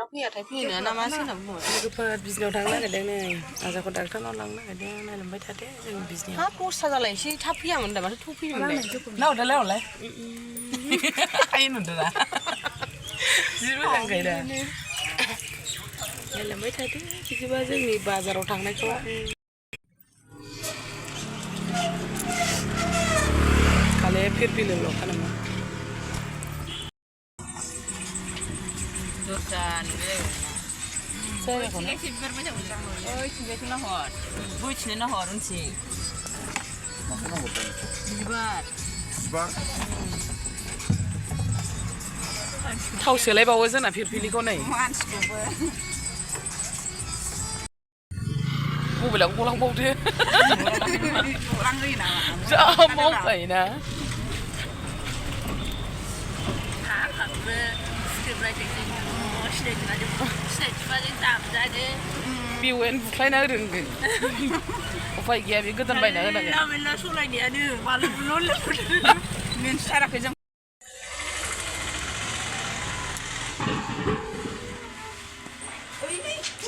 เราพี่อยากให้พี่เหนือน้ำมันสิหนำหมดนี่ก็เพิ่นบิสเนสทางนั้นกันได้ไงอาจจะคนดักทางนั้นลังนั่นกันได้นั่นลำไม่ทัดได้จึงบิสเนสถ้ากูซาอะไรสิถ้าพี่มันแต่มาทุกพี่มันเลยเล่าได้แล้วเลยไอ้หนุ่มเด้อजिबो थांखायो दा नायलांबाय थादो बिदिबा जोंनि बाजाराव थांनायखौ खालि फिरफिलिल' खालामो जायगाखौनो ओइ थिंजायथिं नाहर बैथिंनो नाहर उनथिं बिबार थाव सोलायबावो जोंना फिरफिलिखौ नै मबाइलाव गलांबावदो जा मावबायना बिवेन बुख्लायना होदों उफाय गैया बे गोदान बायना होनांगोन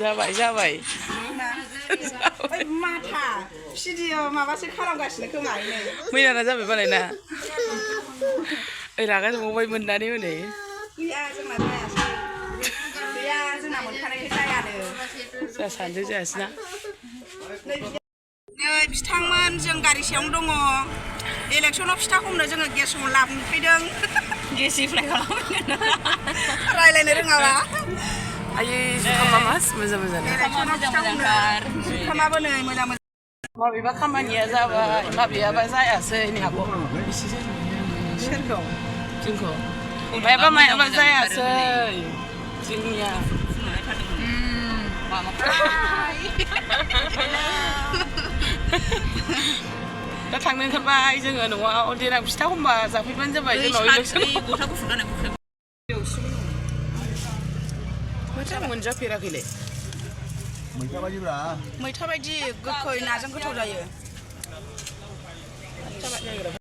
जाबाय माथा भिडिअ माबासो खालामगासिनो खोमा मैयाना जाबाय बालायना ओइ रागा जोंबावबाय मोननानै हनै गैया जोंना जायासै गैया जोंना मोनखानायखाय जायानो जा सानजों जायासैना नै बिथांमोन जों गारि सायावनो दङ इलेक्सनाव फिथा हमनो जोङो गेस लाबोनो फैदों गेस एप्लाइ खालामनो रायलायनो रोङाबा आयै जुखामा मास मोजां इलेक्सनाव फिथा हमनो जुखामाबो नै मोजां माबेबा खामानिया जाबाय माबेयाबा जायासै नै आब' सोरखौ जोंखौ मायाबा जायासै जोंनिया दा थांनो ओंखारबाय जोङो न'आव देनां फिथा हमबा जाफैबानो जाबाय जोंनाव इलेक्सन गस्ला गुफुर गानो माथो मोनजाफेराखैलै मैथा बायदिब्रा मैथा बायदि गोखै नाजों गोथाव जायो